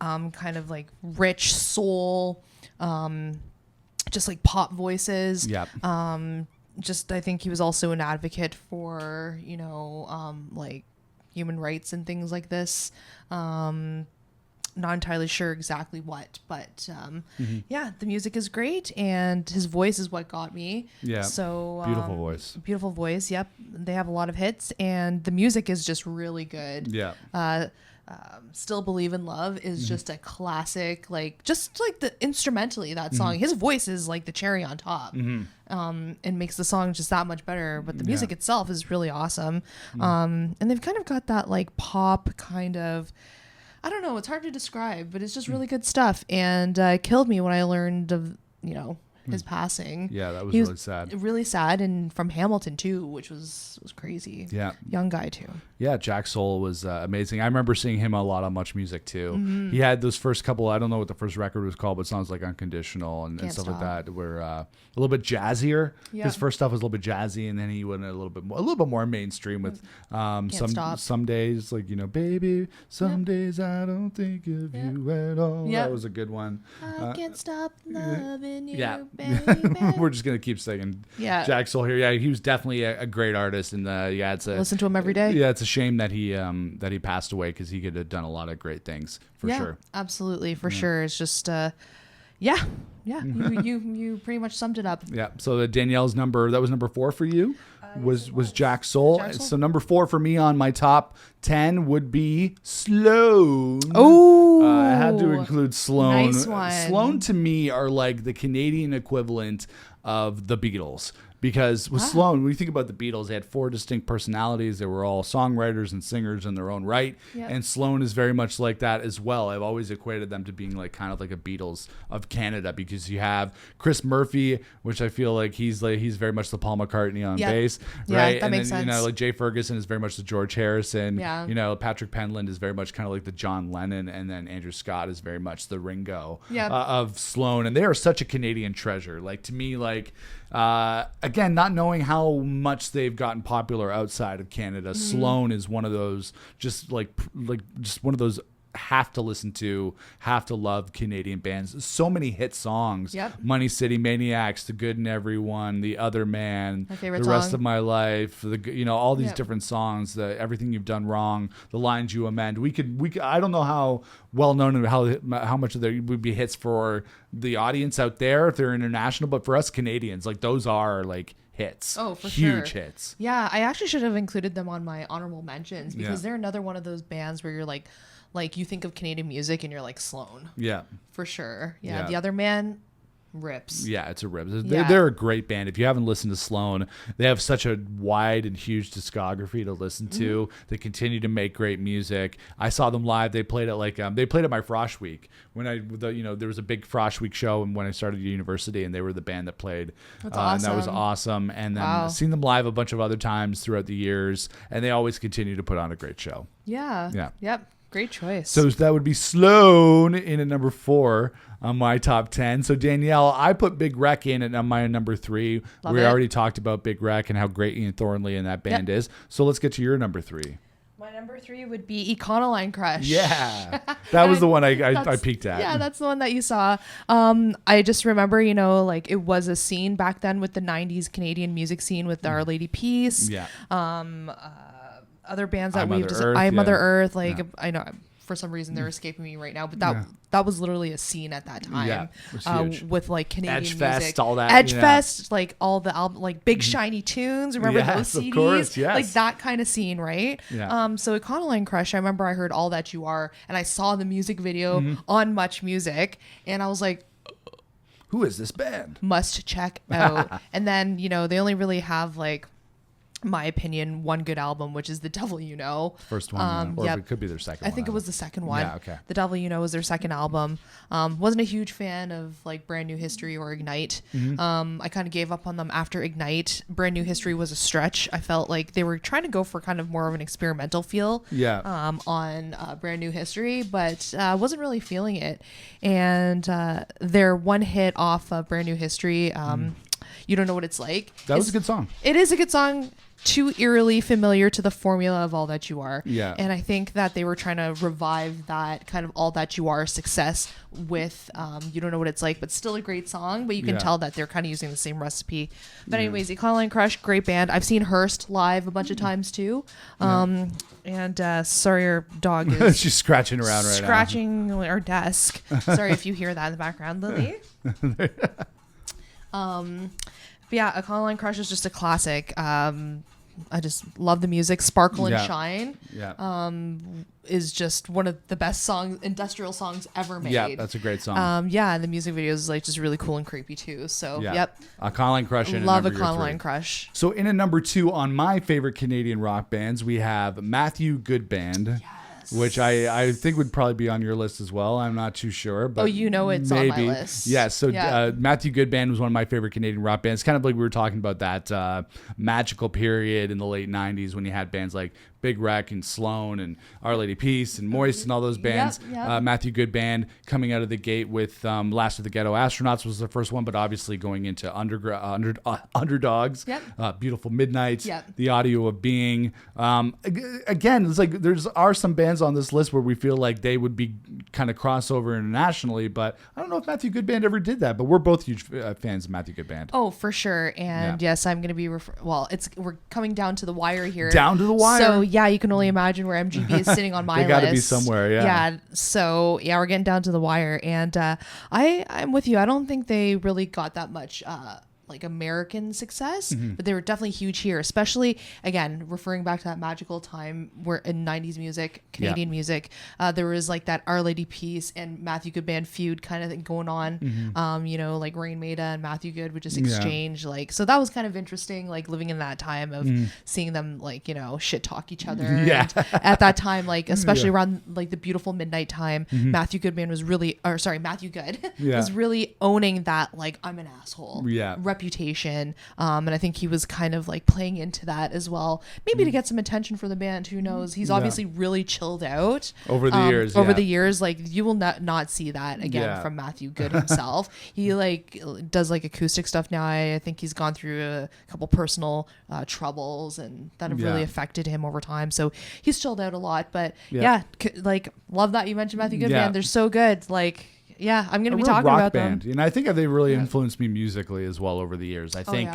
kind of like rich soul, just like pop voices. Yep. Just I think he was also an advocate for like human rights and things like this. Not entirely sure exactly what, but the music is great and his voice is what got me. Yeah. So beautiful voice. Yep. They have a lot of hits and the music is just really good. Yeah. Still Believe in Love is just a classic, just like the instrumentally that song, his voice is like the cherry on top, and makes the song just that much better. But the music itself is really awesome. And they've kind of got that like pop kind of, I don't know, it's hard to describe, but it's just really good stuff. And it killed me when I learned of, his passing. Yeah, that was really sad. Really sad, and from Hamilton too, which was crazy. Yeah, young guy too. Yeah, Jack Soul was amazing. I remember seeing him a lot on Much Music too. He had those first couple. I don't know what the first record was called, but songs like Unconditional and stuff like that were a little bit jazzier. Yeah. His first stuff was a little bit jazzy, and then he went a little bit more mainstream with some days like Baby. Some days I don't think of you at all. Yep. That was a good one. I can't stop loving you. Yeah. We're just gonna keep singing Jack Soul here. Yeah, he was definitely a great artist, and it's listen to him every day. Yeah, it's a shame that he passed away because he could have done a lot of great things for sure. Absolutely, for sure. It's just you pretty much summed it up. Yeah. So Danielle's number 4 for you was Jack Soul. Jack Soul. So number 4 for me on my top 10 would be Sloan. Oh, I had to include Sloan. Nice one. Sloan to me are like the Canadian equivalent of the Beatles. Because with Sloan, when you think about the Beatles, they had 4 distinct personalities. They were all songwriters and singers in their own right. Yep. And Sloan is very much like that as well. I've always equated them to being like kind of like a Beatles of Canada, because you have Chris Murphy, which I feel like he's very much the Paul McCartney on bass, right? Yeah, that makes sense. Like Jay Ferguson is very much the George Harrison. Yeah. Patrick Penland is very much kind of like the John Lennon, and then Andrew Scott is very much the Ringo of Sloan. And they are such a Canadian treasure. Like to me, again, not knowing how much they've gotten popular outside of Canada, Sloan is one of those just one of those have to listen to, have to love Canadian bands. So many hit songs. Yep. Money City Maniacs, The Good in Everyone, The Other Man, my favorite The Rest of My Life, all these different songs, Everything You've Done Wrong, The Lines You Amend. We could I don't know how well known and how much of there would be hits for the audience out there if they're international, but for us Canadians, those are hits. Oh, for huge sure. hits. Yeah, I actually should have included them on my honorable mentions because they're another one of those bands where you're like you think of Canadian music and you're like Sloan. Yeah. For sure. Yeah. The Other Man, rips. Yeah, it's a rip. They're a great band. If you haven't listened to Sloan, they have such a wide and huge discography to listen to. They continue to make great music. I saw them live. They played at they played at my Frosh Week when there was a big Frosh Week show when I started university, and they were the band that played. That's awesome. And that was awesome. And then I've seen them live a bunch of other times throughout the years, and they always continue to put on a great show. Yeah. Yep. Great choice. So that would be Sloan in at number 4 on my top 10. So Danielle, I put Big Wreck in at my number 3. We already talked about Big Wreck and how great Ian Thornley and that band is. So let's get to your number 3. My number 3 would be Econoline Crush. Yeah, that was the one I peeked at. Yeah, that's the one that you saw. I just remember, it was a scene back then with the 90s Canadian music scene with Our Lady Peace. Yeah. Other bands that we've just Mother Earth, I know for some reason they're escaping me right now, but that was literally a scene at that time. With Canadian Edge music, Fest, all that Edge Fest, all the album, Big Shiny Tunes. Remember those CDs? Of course, yes. That kind of scene, right? Yeah. So Econoline Crush, I remember I heard All That You Are, and I saw the music video on Much Music, and I was like, who is this band? Must check out. And then they only really have my opinion, one good album, which is The Devil You Know. First one, or it could be their second one. I think it was the second one. Yeah, okay. The Devil You Know was their second album. Wasn't a huge fan of Brand New History or Ignite. I kind of gave up on them after Ignite. Brand New History was a stretch. I felt like they were trying to go for kind of more of an experimental feel on Brand New History, but wasn't really feeling it. And their one hit off of Brand New History, You Don't Know What It's Like. That was a good song. It is a good song. Too eerily familiar to the formula of All That You Are. Yeah. And I think that they were trying to revive that kind of All That You Are success with You Don't Know What It's Like, but still a great song. But you can tell that they're kind of using the same recipe. But anyways, Econoline Crush, great band. I've seen Hearst live a bunch of times too. And sorry, your dog is she's scratching around right now. Scratching our desk. Sorry if you hear that in the background, Lily. But yeah, Econoline Crush is just a classic. I just love the music. Sparkle and Shine is just one of the best industrial songs ever made. Yeah, that's a great song. And the music video is just really cool and creepy too. So Econoline Crush. Love Econoline Crush. So in at number 2 on my favorite Canadian rock bands, we have Matthew Good Band. Which I think would probably be on your list as well. I'm not too sure, but it's maybe on my list. Yeah. So Matthew Good Band was one of my favorite Canadian rock bands. Kind of like we were talking about that magical period in the late '90s when you had bands like Big Wreck and Sloan and Our Lady Peace and Moist and all those bands. Matthew Good Band coming out of the gate with Last of the Ghetto Astronauts was the first one, but obviously going into Underdogs. Beautiful Midnight. The Audio of Being. Again, it's like there are some bands on this list where we feel like they would be kind of crossover internationally, but I don't know if Matthew Good Band ever did that, but we're both huge fans of Matthew Good Band. Oh, for sure. And yes, I'm going to be we're coming down to the wire here. Down to the wire. So you can only imagine where MGB is sitting on my list. They got to be somewhere. So we're getting down to the wire, and I'm with you. I don't think they really got that much American success, but they were definitely huge here, especially again referring back to that magical time where in 90s music, Canadian music, there was that Our Lady Peace and Matthew Good Band feud kind of thing going on. Rain Maida and Matthew Good would just exchange so that was kind of interesting, living in that time of seeing them shit talk each other. And at that time, especially around the beautiful midnight time, Matthew Good Band was really Matthew Good was really owning that I'm an asshole reputation, and I think he was kind of playing into that as well, maybe to get some attention for the band. Who knows? He's obviously really chilled out over the years. You will not see that again from Matthew Good himself. He does acoustic stuff now. I think he's gone through a couple personal troubles and that have really affected him over time, so he's chilled out a lot. But love that you mentioned Matthew Good Band. They're so good. I'm going to be talking about band. them. And I think they really influenced me musically as well over the years. I think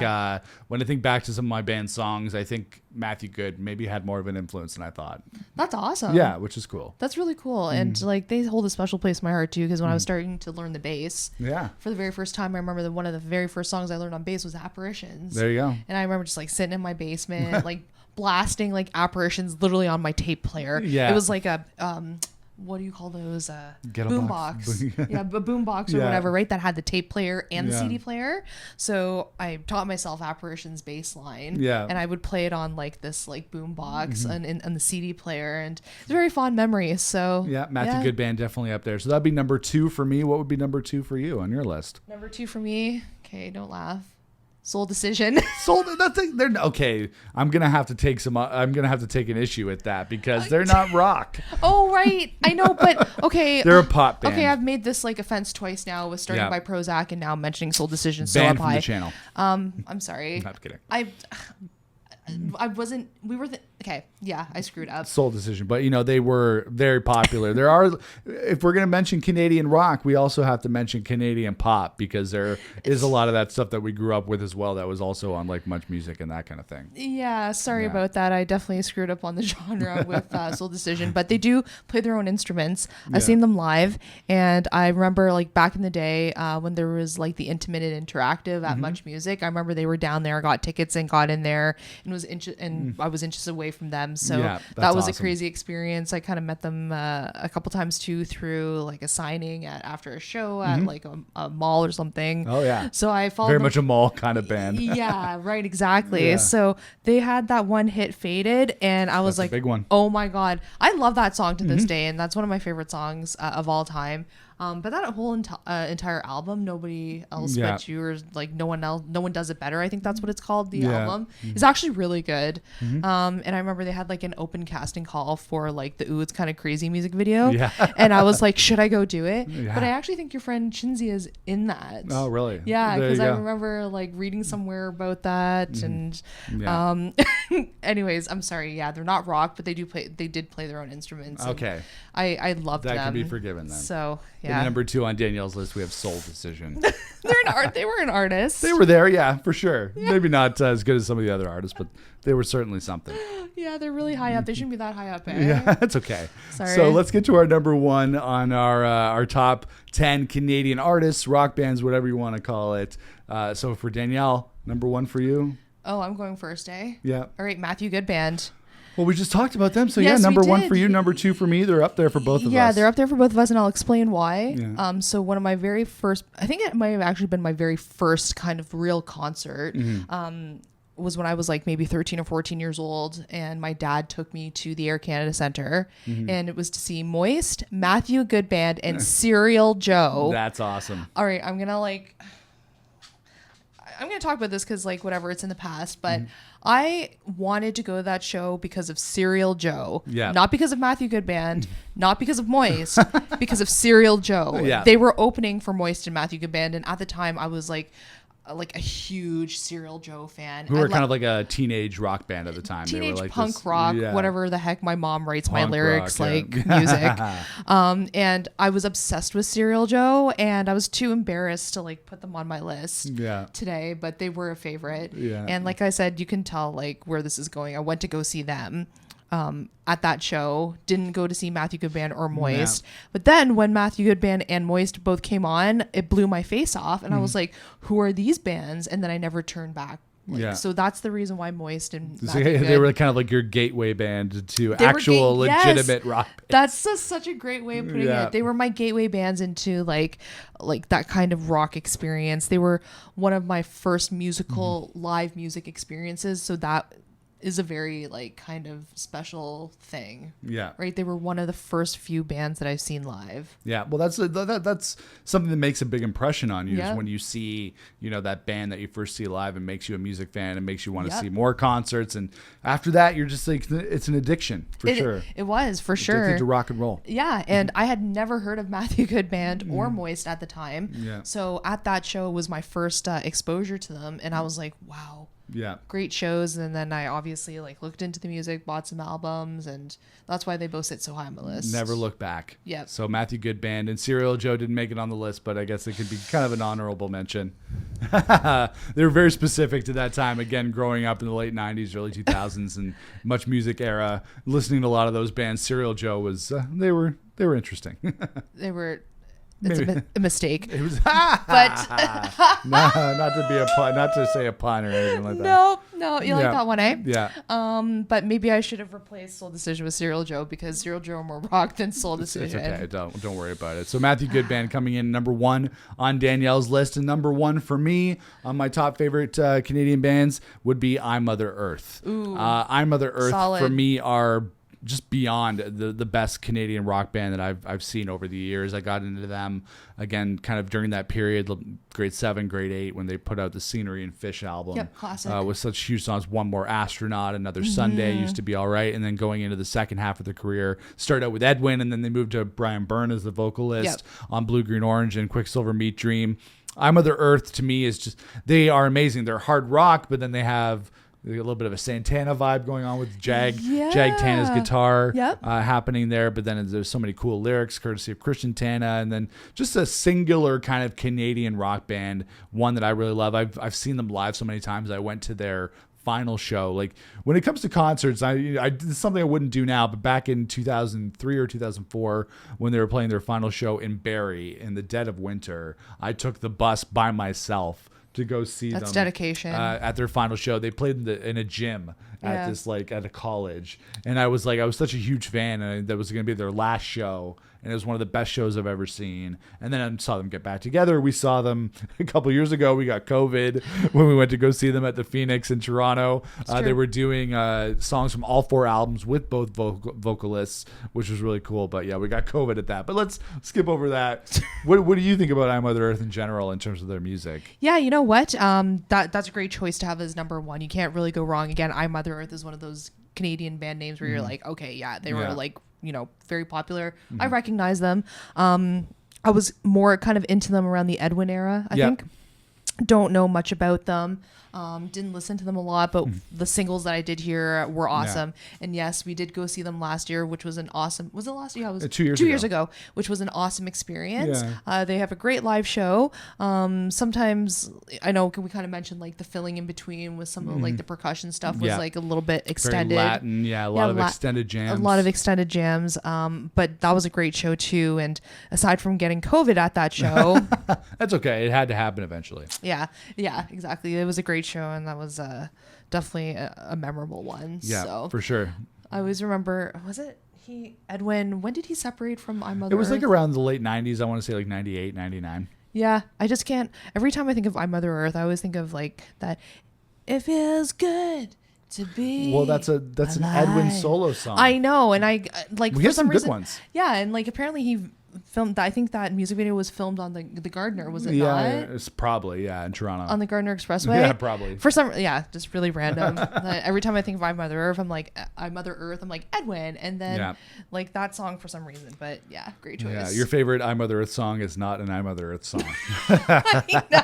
when I think back to some of my band songs, I think Matthew Good maybe had more of an influence than I thought. That's awesome. Yeah, which is cool. That's really cool. And they hold a special place in my heart too, because when I was starting to learn the bass for the very first time, I remember that one of the very first songs I learned on bass was Apparitions. There you go. And I remember just sitting in my basement, blasting Apparitions literally on my tape player. It was what do you call those? Get a boom box. box. Yeah, a boom box or whatever, right? That had the tape player and the CD player. So I taught myself Apparition's bass line. Yeah. And I would play it on like this like boom box and the CD player, and it's a very fond memory. So yeah, Matthew Goodband definitely up there. So that'd be number 2 for me. What would be number 2 for you on your list? Number 2 for me. Okay, don't laugh. Soul Decision. Okay, I'm gonna have to take an issue with that because they're not rock. Oh right, I know, but okay, they're a pop band. Okay, I've made this like offense twice now with starting by Prozac and now mentioning Soul Decision. So banned up from high. the channel. I'm sorry. I'm kidding. I wasn't. We were. Okay, yeah, I screwed up. Soul Decision, but they were very popular. If we're gonna mention Canadian rock, we also have to mention Canadian pop because there is a lot of that stuff that we grew up with as well. That was also on like Much Music and that kind of thing. Yeah, sorry about that. I definitely screwed up on the genre with Soul Decision, but they do play their own instruments. I've seen them live, and I remember like back in the day when there was like the intimate and interactive at Much Music. I remember they were down there, got tickets, and got in there, and I was inches away from them. So that was awesome. A crazy experience. I kind of met them a couple times too through like a signing after a show at like a mall or something. Oh yeah. So I followed very much a mall kind of band. Yeah, right, exactly. Yeah. So they had that one hit Faded, and I was like, big one. Oh my God. I love that song to this day, and that's one of my favorite songs of all time. But that whole entire album, Nobody Else But You, or like no one does it better, I think that's what it's called, the album, is actually really good. And I remember they had like an open casting call for like the Ooh It's Kind of Crazy music video. Yeah. And I was like, should I go do it? Yeah. But I actually think your friend Shinzi is in that. Oh, really? Yeah, because I remember like reading somewhere about that. And anyways, I'm sorry. Yeah, they're not rock, but they did play their own instruments. Okay. I loved them. That can be forgiven then. So yeah. And number 2 on Danielle's list, we have Soul Decision. They were an artist. They were there, yeah, for sure. Yeah. Maybe not as good as some of the other artists, but they were certainly something. Yeah, they're really high up. They shouldn't be that high up. Yeah, that's okay. Sorry. So let's get to our number 1 on our top 10 Canadian artists, rock bands, whatever you want to call it. So for Danielle, number 1 for you. Oh, I'm going first, eh? Yeah. All right, Matthew Goodband. Well, we just talked about them. So yes, number 1 for you, number 2 for me. They're up there for both of us. Yeah, they're up there for both of us, and I'll explain why. Yeah. So one of my very first, I think it might have actually been my very first kind of real concert, was when I was like maybe 13 or 14 years old, and my dad took me to the Air Canada Centre, and it was to see Moist, Matthew Goodband, and Serial Joe. That's awesome. All right, I'm gonna talk about this because like whatever, it's in the past, but I wanted to go to that show because of Serial Joe. Yeah. Not because of Matthew Goodband, not because of Moist, because of Serial Joe. Yeah. They were opening for Moist and Matthew Goodband, and at the time I was like a huge Serial Joe fan. Who were kind of like a teenage rock band at the time. Teenage they were like punk rock, whatever the heck my mom writes punk my lyrics rock, music. And I was obsessed with Serial Joe, and I was too embarrassed to like put them on my list today, but they were a favorite. Yeah. And like I said, you can tell like where this is going. I went to go see them. At that show, didn't go to see Matthew Goodband or Moist. But then when Matthew Goodband and Moist both came on, it blew my face off, and I was like, who are these bands? And then I never turned back. So that's the reason why Moist and they were kind of like your gateway band to actual legitimate rock bands. That's such a great way of putting it. They were my gateway bands into like that kind of rock experience. They were one of my first musical live music experiences, so that is a very like kind of special thing. Yeah. Right. They were one of the first few bands that I've seen live. Yeah. Well, that's something that makes a big impression on you is when you see, that band that you first see live and makes you a music fan and makes you want to see more concerts. And after that, you're just like, it's an addiction for sure. It was for sure. Addicted to rock and roll. Yeah. And I had never heard of Matthew Goodband or Moist at the time. Yeah. So at that show was my first exposure to them. And I was like, wow. Yeah, great shows. And then I obviously like looked into the music, bought some albums, and that's why they both sit so high on my list. Never look back. Yeah. So Matthew Goodband and Serial Joe didn't make it on the list, but I guess it could be kind of an honorable mention. They were very specific to that time. Again, growing up in the late 90s, early 2000s, and Much Music era, listening to a lot of those bands. Serial Joe was they were interesting. They were. a mistake. It was, but no, not to be a pun, not to say a pun or anything like that. No, you like that one, eh? Yeah. But maybe I should have replaced Soul Decision with Serial Joe, because Serial Joe are more rock than Soul Decision. It's okay. Don't worry about it. So Matthew Goodband coming in number 1 on Danielle's list, and number 1 for me on my top favorite Canadian bands would be I Mother Earth. Ooh, I Mother Earth solid. For me are just beyond the best Canadian rock band that I've seen over the years. I got into them again kind of during that period, grade 7, grade 8, when they put out the Scenery and Fish album. Yep, classic. With such huge songs. One More Astronaut, Another Sunday used to be all right. And then going into the second half of their career, started out with Edwin, and then they moved to Brian Byrne as the vocalist on Blue, Green, Orange and Quicksilver Meat Dream. I Mother Earth to me is just, they are amazing. They're hard rock, but then they have a little bit of a Santana vibe going on with Jag Tana's guitar happening there. But then there's so many cool lyrics courtesy of Christian Tana, and then just a singular kind of Canadian rock band, one that I really love. I've seen them live so many times. I went to their final show. Like, when it comes to concerts, I did something I wouldn't do now, but back in 2003 or 2004, when they were playing their final show in Barrie in the dead of winter, I took the bus by myself to go see them. That's dedication. At their final show. They played in a gym at this, like, at a college. And I was such a huge fan, and that was going to be their last show. And it was one of the best shows I've ever seen. And then I saw them get back together. We saw them a couple years ago. We got COVID when we went to go see them at the Phoenix in Toronto. They were doing songs from all 4 albums with both vocalists, which was really cool. But yeah, we got COVID at that. But let's skip over that. What do you think about I Mother Earth in general in terms of their music? Yeah, you know what? That's a great choice to have as number 1. You can't really go wrong. Again, I Mother Earth is one of those Canadian band names where you're like, okay, yeah, they were like, very popular. I recognize them. I was more kind of into them around the Edwin era, I think. Don't know much about them. Didn't listen to them a lot, but the singles that I did hear were awesome. And yes, we did go see them last year, which was an awesome. Was it last year? It was 2 years. 2 years ago, which was an awesome experience. They have a great live show. Sometimes I know we kind of mentioned like the filling in between with some of like the percussion stuff was like a little bit extended. Very Latin, a lot of extended jams. A lot of extended jams. But that was a great show too. And aside from getting COVID at that show, that's okay. It had to happen eventually. Yeah, exactly. It was a great show, and that was definitely a memorable one. Yeah, so for sure. I always remember, was it Edwin, when did he separate from I Mother Earth? It was like around the late 90s. I want to say like 98, 99. Yeah, I just can't. Every time I think of I Mother Earth, I always think of like that. It feels good to be. Well, that's alive. An Edwin solo song. I know, and I like we for have some reason, good ones. Yeah, and like apparently he filmed. I think that music video was filmed on the Gardner. Was it not? Yeah, it's probably in Toronto on the Gardner Expressway. Yeah, probably. For some, just really random. Every time I think of I Mother Earth, I'm like I Mother Earth. I'm like Edwin, and then like that song for some reason. But yeah, great choice. Yeah, your favorite I Mother Earth song is not an I Mother Earth song. I know.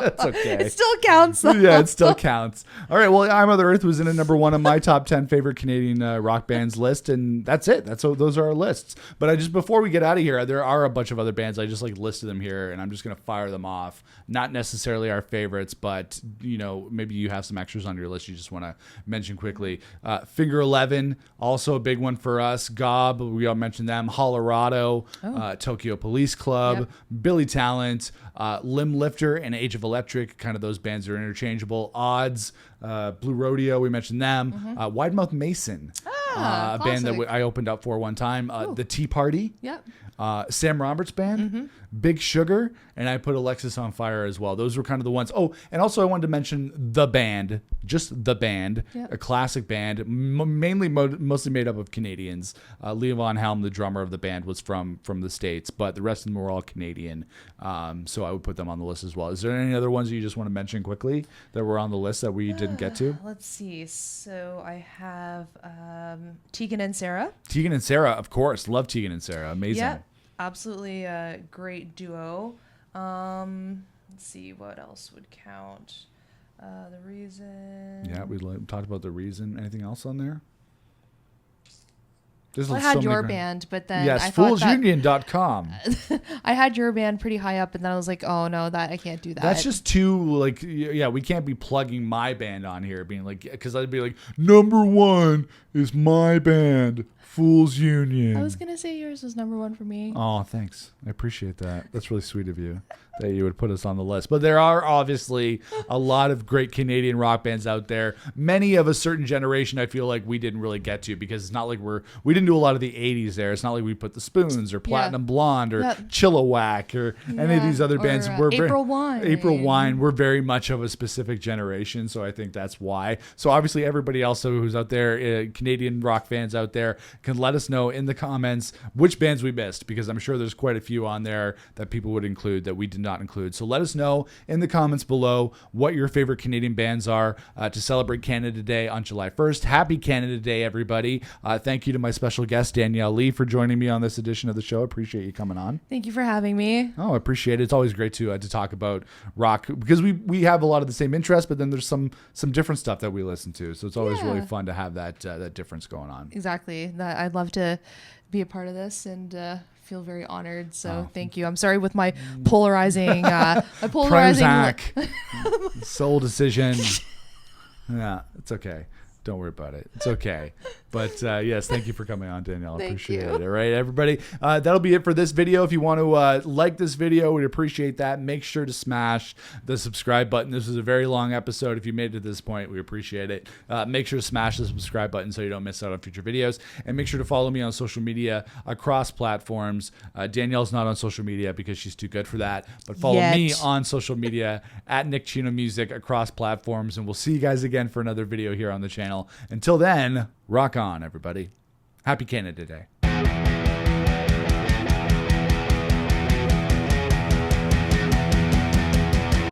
It's okay. It still counts. Though. Yeah, it still counts. All right. Well, I Mother Earth was in at number 1 on my top 10 favorite Canadian rock bands list, and that's it. Those are our lists. But before we get out of here, there are a bunch of other bands. I just listed them here, and I'm just gonna fire them off. Not necessarily our favorites, but maybe you have some extras on your list you just want to mention quickly. Finger 11, also a big one for us. Gob, we all mentioned them. Hollerado, Tokyo Police Club, Billy Talent, Limb Lifter, and Age of Electric. Kind of those bands are interchangeable. Odds, Blue Rodeo, we mentioned them. Wide Mouth Mason, a band that I opened up for one time. The Tea Party. Yep. Sam Roberts Band, Big Sugar, and I put Alexisonfire as well. Those were kind of the ones. Oh, and also I wanted to mention The Band, just The Band, a classic band, mostly made up of Canadians. Leo Von Helm, the drummer of the band, was from the States, but the rest of them were all Canadian. So I would put them on the list as well. Is there any other ones that you just want to mention quickly that were on the list that we didn't get to? Let's see. So I have Tegan and Sarah. Tegan and Sarah, of course. Love Tegan and Sarah. Amazing. Yeah. Absolutely a great duo. Let's see what else would count. The Reason. Yeah, we talked about The Reason. Anything else on there? I had your band, but then yes, I thought foolsunion.com. I had your band pretty high up, and then I was like, oh no, I can't do that. That's just too we can't be plugging my band on here, being like, because I'd be like, number 1 is my band, Fools Union. I was going to say yours was number one for me. Oh, thanks. I appreciate that. That's really sweet of you that you would put us on the list. But there are obviously a lot of great Canadian rock bands out there. Many of a certain generation I feel like we didn't really get to, because it's not like we didn't do a lot of the 80s there. It's not like we put the Spoons or Platinum Blonde or Chilliwack or any of these other bands. April Wine. April Wine. We're very much of a specific generation, so I think that's why. So obviously everybody else who's out there, Canadian rock fans out there, can let us know in the comments which bands we missed, because I'm sure there's quite a few on there that people would include that we did not include. So let us know in the comments below what your favorite Canadian bands are to celebrate Canada Day on July 1st. Happy Canada Day, everybody. Thank you to my special guest, Danielle Lee, for joining me on this edition of the show. Appreciate you coming on. Thank you for having me. Oh, I appreciate it. It's always great to talk about rock, because we have a lot of the same interests, but then there's some different stuff that we listen to. So it's always really fun to have that difference going on. Exactly. I'd love to be a part of this and feel very honored. So thank you. I'm sorry with my polarizing Prozac. Soul Decision. Yeah, it's okay. Don't worry about it. It's okay. But yes, thank you for coming on, Danielle. I appreciate it. All right, everybody. That'll be it for this video. If you want to like this video, we'd appreciate that. Make sure to smash the subscribe button. This is a very long episode. If you made it to this point, we appreciate it. Make sure to smash the subscribe button so you don't miss out on future videos. And make sure to follow me on social media across platforms. Danielle's not on social media because she's too good for that. But follow me on social media at Nick Chino Music across platforms. And we'll see you guys again for another video here on the channel. Until then, rock on, everybody. Happy Canada Day.